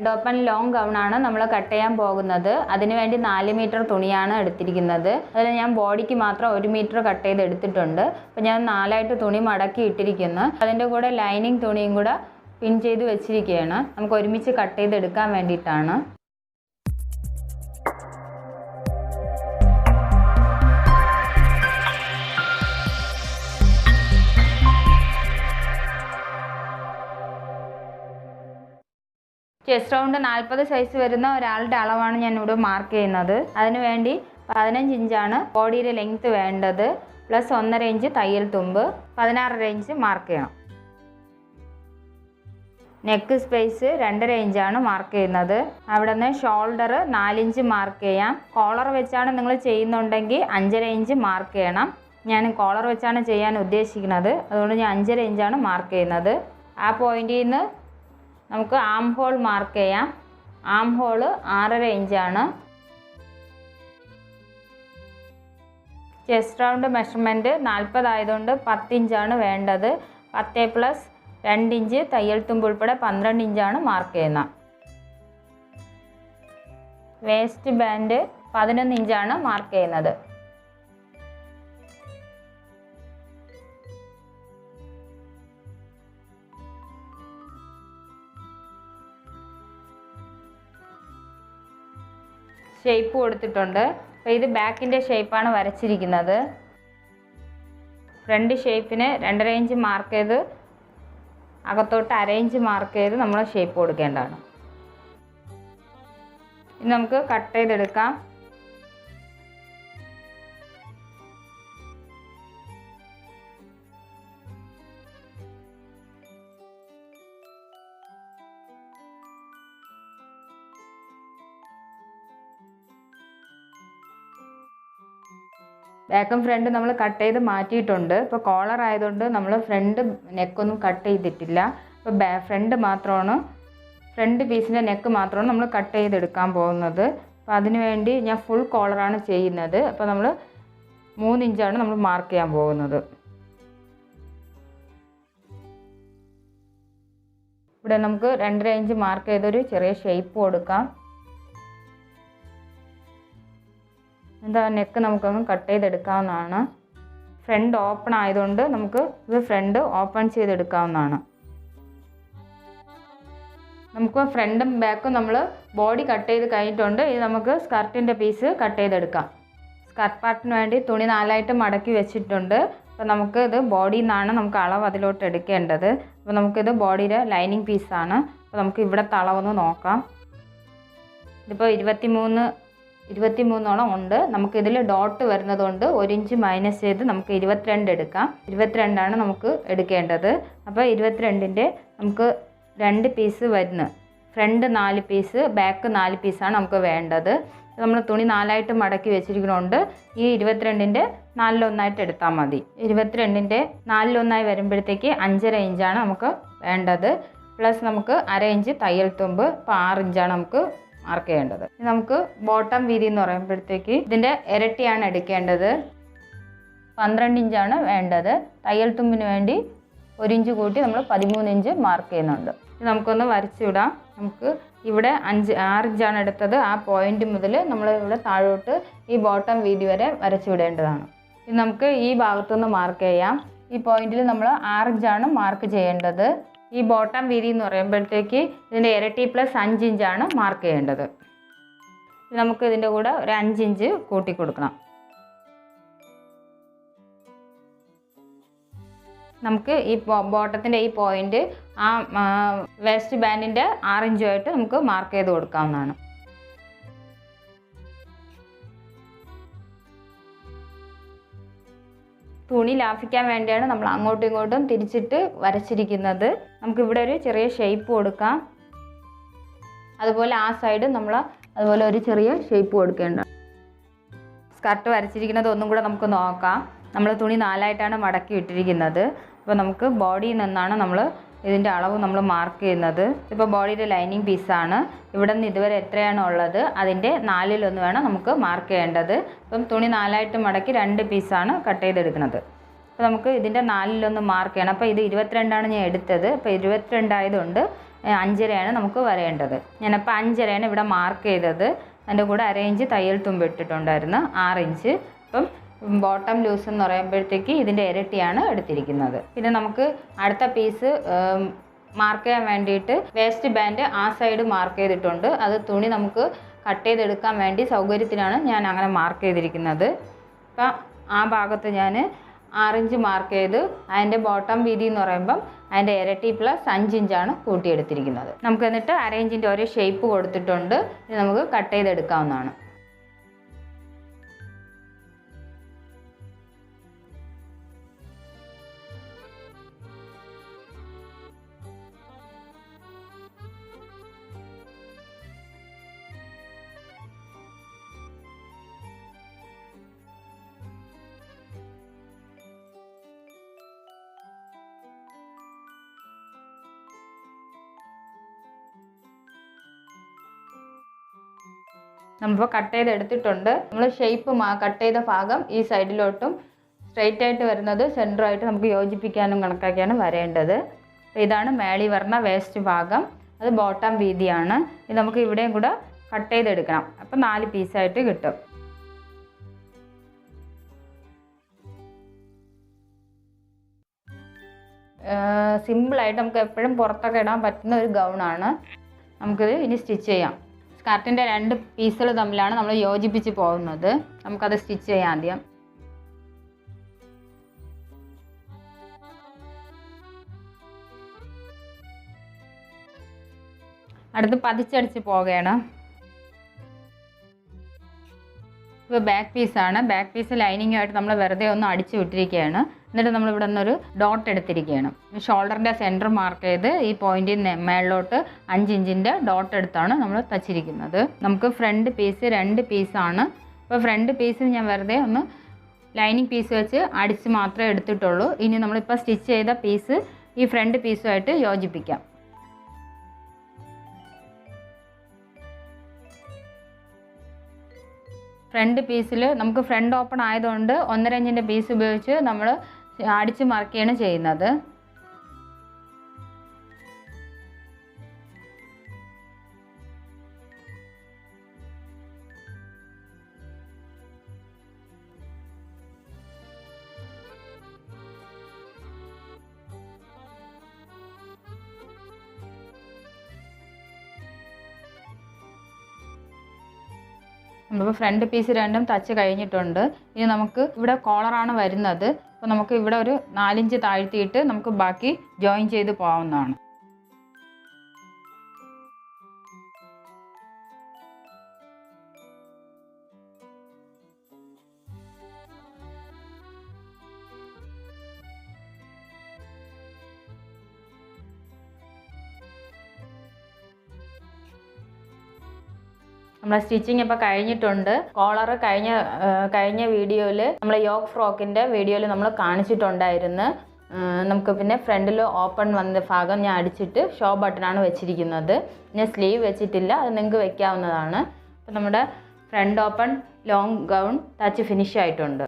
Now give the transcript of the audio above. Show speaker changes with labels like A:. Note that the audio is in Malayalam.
A: ഓപ്പൺ ലോങ് ഗൗണാണ് നമ്മൾ കട്ട് ചെയ്യാൻ പോകുന്നത്. അതിനുവേണ്ടി 4 മീറ്റർ തുണിയാണ് എടുത്തിരിക്കുന്നത്. അതിൽ ഞാൻ ബോഡിക്ക് മാത്രം 1 മീറ്റർ കട്ട് ചെയ്ത് എടുത്തിട്ടുണ്ട്. അപ്പോൾ ഞാൻ 4ആയിട്ട് തുണി മടക്കി ഇട്ടിരിക്കുന്നു. അതിൻ്റെ കൂടെ ലൈനിങ് തുണിയും കൂടെ പിൻ ചെയ്ത് വെച്ചിരിക്കുകയാണ്. നമുക്ക് ഒരുമിച്ച് കട്ട് ചെയ്തെടുക്കാൻ വേണ്ടിയിട്ടാണ്. ചെസ്റ്റ് റൗണ്ട് 40 സൈസ് വരുന്ന ഒരാളുടെ അളവാണ് ഞാൻ ഇവിടെ മാർക്ക് ചെയ്യുന്നത്. അതിനുവേണ്ടി 15 ഇഞ്ചാണ് ബോഡിയുടെ ലെങ്ത്ത് വേണ്ടത്. പ്ലസ് 1.5 ഇഞ്ച് തയ്യൽ തുമ്പ്, 16.5 ഇഞ്ച് മാർക്ക് ചെയ്യണം. നെക്ക് സ്പേസ് 2.5 ഇഞ്ചാണ് മാർക്ക് ചെയ്യുന്നത്. അവിടെ നിന്ന് ഷോൾഡർ 4 ഇഞ്ച് മാർക്ക് ചെയ്യാം. കോളർ വെച്ചാണ് നിങ്ങൾ ചെയ്യുന്നുണ്ടെങ്കിൽ 5.5 ഇഞ്ച് മാർക്ക് ചെയ്യണം. ഞാൻ കോളർ വെച്ചാണ് ചെയ്യാൻ ഉദ്ദേശിക്കുന്നത്, അതുകൊണ്ട് ഞാൻ 5.5 ഇഞ്ചാണ് മാർക്ക് ചെയ്യുന്നത്. ആ പോയിന്റിൽ നിന്ന് നമുക്ക് ആം ഹോൾ മാർക്ക് ചെയ്യാം. ആം ഹോള് 6.5 ഇഞ്ചാണ്. ചെസ്റ്റ് റൗണ്ട് മെഷർമെൻറ്റ് 40 ആയതുകൊണ്ട് 10 ഇഞ്ചാണ് വേണ്ടത്. 10 പ്ലസ് 2 ഇഞ്ച് തയ്യൽ തുമ്പ് ഉൾപ്പെടെ 12 ഇഞ്ചാണ് മാർക്ക് ചെയ്യുന്നത്. വേസ്റ്റ് ബാൻഡ് 11 ഇഞ്ചാണ് മാർക്ക് ചെയ്യുന്നത്. ഷേപ്പ് കൊടുത്തിട്ടുണ്ട്. അപ്പോൾ ഇത് ബാക്കിൻ്റെ ഷേപ്പാണ് വരച്ചിരിക്കുന്നത്. ഫ്രണ്ട് ഷേപ്പിന് 2.5 ഇഞ്ച് മാർക്ക് ചെയ്ത് അകത്തോട്ട് 1/2 ഇഞ്ച് മാർക്ക് ചെയ്ത് നമ്മൾ ഷേപ്പ് കൊടുക്കേണ്ടതാണ്. ഇനി നമുക്ക് കട്ട് ചെയ്തെടുക്കാം. ബാക്കും ഫ്രണ്ട് നമ്മൾ കട്ട് ചെയ്ത് മാറ്റിയിട്ടുണ്ട്. ഇപ്പോൾ കോളർ ആയതുകൊണ്ട് നമ്മൾ ഫ്രണ്ട് നെക്കൊന്നും കട്ട് ചെയ്തിട്ടില്ല. അപ്പോൾ ഫ്രണ്ട് മാത്രമാണ്, ഫ്രണ്ട് പീസിൻ്റെ നെക്ക് മാത്രമാണ് നമ്മൾ കട്ട് ചെയ്തെടുക്കാൻ പോകുന്നത്. അപ്പോൾ അതിന് വേണ്ടി ഞാൻ ഫുൾ കോളറാണ് ചെയ്യുന്നത്. അപ്പോൾ നമ്മൾ 3 ഇഞ്ചാണ് നമ്മൾ മാർക്ക് ചെയ്യാൻ പോകുന്നത്. ഇവിടെ നമുക്ക് 2.5 ഇഞ്ച് മാർക്ക് ചെയ്തൊരു ചെറിയ ഷേപ്പ് കൊടുക്കാം. എന്താ നെക്ക് നമുക്കൊന്ന് കട്ട് ചെയ്തെടുക്കാവുന്നതാണ്. ഫ്രണ്ട് ഓപ്പൺ ആയതുകൊണ്ട് നമുക്ക് ഇത് ഫ്രണ്ട് ഓപ്പൺ ചെയ്തെടുക്കാവുന്നതാണ്. നമുക്ക് ഫ്രണ്ടും ബാക്കും നമ്മൾ ബോഡി കട്ട് ചെയ്ത് കഴിഞ്ഞിട്ടുണ്ട്. ഇത് നമുക്ക് സ്കർട്ടിൻ്റെ പീസ് കട്ട് ചെയ്തെടുക്കാം. സ്കർട്ട് പാർട്ടിന് വേണ്ടി തുണി 4ആയിട്ട് മടക്കി വെച്ചിട്ടുണ്ട്. അപ്പോൾ നമുക്ക് ഇത് ബോഡിയിൽ നിന്നാണ് നമുക്ക് അളവ് അതിലോട്ട് എടുക്കേണ്ടത്. അപ്പോൾ നമുക്കിത് ബോഡിയുടെ ലൈനിങ് പീസാണ്. അപ്പോൾ നമുക്ക് ഇവിടുത്തെ അളവൊന്ന് നോക്കാം. ഇതിപ്പോൾ 23ഓളം ഉണ്ട്. നമുക്കിതിൽ ഡോട്ട് വരുന്നതുകൊണ്ട് 1 ഇഞ്ച് മൈനസ് ചെയ്ത് നമുക്ക് 22 എടുക്കാം. 22ആണ് നമുക്ക് എടുക്കേണ്ടത്. അപ്പോൾ 22ൻ്റെ നമുക്ക് 2 പീസ് വരുന്നു. ഫ്രണ്ട് 4 പീസ്, ബാക്ക് 4 പീസാണ് നമുക്ക് വേണ്ടത്. നമ്മൾ തുണി 4ആയിട്ട് മടക്കി വെച്ചിരിക്കുന്നതുകൊണ്ട് ഈ 22ൻ്റെ 4/1 എടുത്താൽ മതി. 22ൻ്റെ 4/1 വരുമ്പോഴത്തേക്ക് 5.5 ഇഞ്ചാണ് നമുക്ക് വേണ്ടത്. പ്ലസ് നമുക്ക് 1/2 ഇഞ്ച് തയ്യൽ തുമ്പ്, അപ്പോൾ 6 ഇഞ്ചാണ് നമുക്ക് മാർക്ക് ചെയ്യേണ്ടത്. നമുക്ക് ബോട്ടം വീതി എന്ന് പറയുമ്പോഴത്തേക്ക് ഇതിൻ്റെ ഇരട്ടിയാണ് എടുക്കേണ്ടത്. 12 ഇഞ്ചാണ് വേണ്ടത്. തയ്യൽ തുമ്പിന് വേണ്ടി 1 ഇഞ്ച് കൂട്ടി നമ്മൾ 13 ഇഞ്ച് മാർക്ക് ചെയ്യുന്നുണ്ട്. ഇത് നമുക്കൊന്ന് വരച്ചു വിടാം. നമുക്ക് ഇവിടെ 6 ഇഞ്ചാണ് എടുത്തത്. ആ പോയിന്റ് മുതൽ നമ്മൾ ഇവിടെ താഴോട്ട് ഈ ബോട്ടം വീതി വരെ വരച്ചു വിടേണ്ടതാണ്. ഇത് നമുക്ക് ഈ ഭാഗത്തുനിന്ന് മാർക്ക് ചെയ്യാം. ഈ പോയിന്റിൽ നമ്മൾ 6 ഇഞ്ചാണ് മാർക്ക് ചെയ്യേണ്ടത്. ഈ ബോട്ടം വീതി എന്ന് പറയുമ്പോഴത്തേക്ക് ഇതിൻ്റെ ഇരട്ടി പ്ലസ് 5 ഇഞ്ചാണ് മാർക്ക് ചെയ്യേണ്ടത്. നമുക്ക് ഇതിൻ്റെ കൂടെ ഒരു 5 ഇഞ്ച് കൂട്ടി കൊടുക്കണം. നമുക്ക് ഈ ബോട്ടത്തിൻ്റെ ഈ പോയിന്റ് ആ വേസ്റ്റ് ബാൻഡിൻ്റെ 6 ഇഞ്ചുമായിട്ട് നമുക്ക് മാർക്ക് ചെയ്ത് കൊടുക്കാവുന്നതാണ്. തുണി ലാഭിക്കാൻ വേണ്ടിയാണ് നമ്മൾ അങ്ങോട്ടും ഇങ്ങോട്ടും തിരിച്ചിട്ട് വരച്ചിരിക്കുന്നത്. നമുക്കിവിടെ ഒരു ചെറിയ ഷേപ്പ് കൊടുക്കാം. അതുപോലെ ആ സൈഡ് നമ്മൾ അതുപോലെ ഒരു ചെറിയ ഷേപ്പ് കൊടുക്കേണ്ട. സ്കർട്ട് വരച്ചിരിക്കുന്നത് ഒന്നും കൂടെ നമുക്ക് നോക്കാം. നമ്മൾ തുണി 4ആയിട്ടാണ് മടക്കി ഇട്ടിരിക്കുന്നത്. അപ്പോൾ നമുക്ക് ബോഡിയിൽ നിന്നാണ് നമ്മൾ ഇതിൻ്റെ അളവ് നമ്മൾ മാർക്ക് ചെയ്യുന്നത്. ഇപ്പോൾ ബോഡിയുടെ ലൈനിങ് പീസാണ്. ഇവിടെ നിന്ന് ഇതുവരെ എത്രയാണോ ഉള്ളത് അതിൻ്റെ 4/1 വേണം നമുക്ക് മാർക്ക് ചെയ്യേണ്ടത്. ഇപ്പം തുണി 4ആയിട്ട് മടക്കി 2 പീസാണ് കട്ട് ചെയ്തെടുക്കുന്നത്. അപ്പോൾ നമുക്ക് ഇതിൻ്റെ 4/1 മാർക്ക് ചെയ്യണം. അപ്പോൾ ഇത് 22ആണ് ഞാൻ എടുത്തത്. അപ്പോൾ 22 ആയതുകൊണ്ട് 5.5 നമുക്ക് വരേണ്ടത്. ഞാനപ്പോൾ 5.5 ഇവിടെ മാർക്ക് ചെയ്തത്. അതിൻ്റെ കൂടെ അരയിഞ്ച് തയ്യൽ തുമ്പ് ഇട്ടിട്ടുണ്ടായിരുന്നു 6 ഇഞ്ച്. അപ്പം ബോട്ടം ലൂസ് എന്ന് പറയുമ്പോഴത്തേക്ക് ഇതിൻ്റെ ഇരട്ടിയാണ് എടുത്തിരിക്കുന്നത്. പിന്നെ നമുക്ക് അടുത്ത പീസ് മാർക്ക് ചെയ്യാൻ വേണ്ടിയിട്ട് വേസ്റ്റ് ബാൻഡ് ആ സൈഡ് മാർക്ക് ചെയ്തിട്ടുണ്ട്. അത് തുണി നമുക്ക് കട്ട് ചെയ്തെടുക്കാൻ വേണ്ടി സൗകര്യത്തിനാണ് ഞാൻ അങ്ങനെ മാർക്ക് ചെയ്തിരിക്കുന്നത്. അപ്പം ആ ഭാഗത്ത് ഞാൻ 6 ഇഞ്ച് മാർക്ക് ചെയ്ത് അതിൻ്റെ ബോട്ടം വീതി എന്ന് പറയുമ്പം അതിൻ്റെ ഇരട്ടി പ്ലസ് 5 ഇഞ്ചാണ് കൂട്ടിയെടുത്തിരിക്കുന്നത്. നമുക്ക് എന്നിട്ട് അരയിഞ്ചിൻ്റെ ഓരോ ഷേപ്പ് കൊടുത്തിട്ടുണ്ട്. ഇത് നമുക്ക് കട്ട് ചെയ്തെടുക്കാവുന്നതാണ്. നമ്മളിപ്പോൾ കട്ട് ചെയ്തെടുത്തിട്ടുണ്ട്. നമ്മൾ ഷേപ്പ് കട്ട് ചെയ്ത ഭാഗം ഈ സൈഡിലോട്ടും സ്ട്രെയിറ്റ് ആയിട്ട് വരുന്നത് സെൻറ്ററായിട്ട് നമുക്ക് യോജിപ്പിക്കാനും കണക്കാക്കിയാണ് വരേണ്ടത്. അപ്പോൾ ഇതാണ് മേളി വരുന്ന വേസ്റ്റ് ഭാഗം. അത് ബോട്ടം വീതിയാണ്. ഇത് നമുക്ക് ഇവിടെയും കൂടെ കട്ട് ചെയ്തെടുക്കണം. അപ്പോൾ 4 പീസായിട്ട് കിട്ടും. സിമ്പിളായിട്ട് നമുക്ക് എപ്പോഴും പുറത്തൊക്കെ ഇടാൻ പറ്റുന്ന ഒരു ഗൗണാണ്. നമുക്കിത് ഇനി സ്റ്റിച്ച് ചെയ്യാം. സ്കർട്ടിൻ്റെ 2 പീസുകൾ തമ്മിലാണ് നമ്മൾ യോജിപ്പിച്ച് പോകുന്നത്. നമുക്കത് സ്റ്റിച്ച് ചെയ്യാം ആദ്യം. അടുത്ത് പതിച്ചടിച്ച് പോവുകയാണ്. ഇപ്പോൾ ബാക്ക് പീസാണ്. ബാക്ക് പീസ് ലൈനിങ്ങായിട്ട് നമ്മൾ വെറുതെ ഒന്ന് അടിച്ചു വിട്ടിരിക്കുകയാണ്. എന്നിട്ട് നമ്മളിവിടെ നിന്നൊരു ഡോട്ട് എടുത്തിരിക്കുകയാണ്. ഷോൾഡറിൻ്റെ സെൻറ്റർ മാർക്ക് ചെയ്ത് ഈ പോയിൻറ്റിൽ നിന്ന് മേളിലോട്ട് 5 ഇഞ്ചിൻ്റെ ഡോട്ട് എടുത്താണ് നമ്മൾ തച്ചിരിക്കുന്നത്. നമുക്ക് ഫ്രണ്ട് പീസ് 2 പീസാണ്. അപ്പോൾ ഫ്രണ്ട് പീസിൽ ഞാൻ വെറുതെ ഒന്ന് ലൈനിങ് പീസ് വെച്ച് അടിച്ച് മാത്രമേ എടുത്തിട്ടുള്ളൂ. ഇനി നമ്മളിപ്പോൾ സ്റ്റിച്ച് ചെയ്ത പീസ് ഈ ഫ്രണ്ട് പീസുമായിട്ട് യോജിപ്പിക്കാം. ഫ്രണ്ട് പീസിൽ നമുക്ക് ഫ്രണ്ട് ഓപ്പൺ ആയതുകൊണ്ട് 1.5 ഇഞ്ചിൻ്റെ പീസ് ഉപയോഗിച്ച് നമ്മൾ അടിച്ച് മറക്കുകയാണ് ചെയ്യുന്നത്. നമ്മളിപ്പോൾ ഫ്രണ്ട് പീസ് 2ഉം തച്ച് കഴിഞ്ഞിട്ടുണ്ട്. ഇനി നമുക്ക് ഇവിടെ കോളറാണ് വരുന്നത്. അപ്പോൾ നമുക്ക് ഇവിടെ ഒരു 4 ഇഞ്ച് താഴ്ത്തിയിട്ട് നമുക്ക് ബാക്കി ജോയിൻ ചെയ്ത് പോകാവുന്നതാണ്. നമ്മളെ സ്റ്റിച്ചിങ് ഇപ്പോൾ കഴിഞ്ഞിട്ടുണ്ട്. കോളർ കഴിഞ്ഞ വീഡിയോയിൽ നമ്മൾ യോക്ക് ഫ്രോക്കിൻ്റെ വീഡിയോയിൽ നമ്മൾ കാണിച്ചിട്ടുണ്ടായിരുന്നു. നമുക്ക് പിന്നെ ഫ്രണ്ടിൽ ഓപ്പൺ വന്ന ഭാഗം ഞാൻ അടിച്ചിട്ട് ഷോ ബട്ടണാണ് വെച്ചിരിക്കുന്നത്. പിന്നെ സ്ലീവ് വെച്ചിട്ടില്ല. അത് നിങ്ങൾക്ക് വെക്കാവുന്നതാണ്. അപ്പോൾ നമ്മുടെ front open long gown touch finish ആയിട്ടുണ്ട്.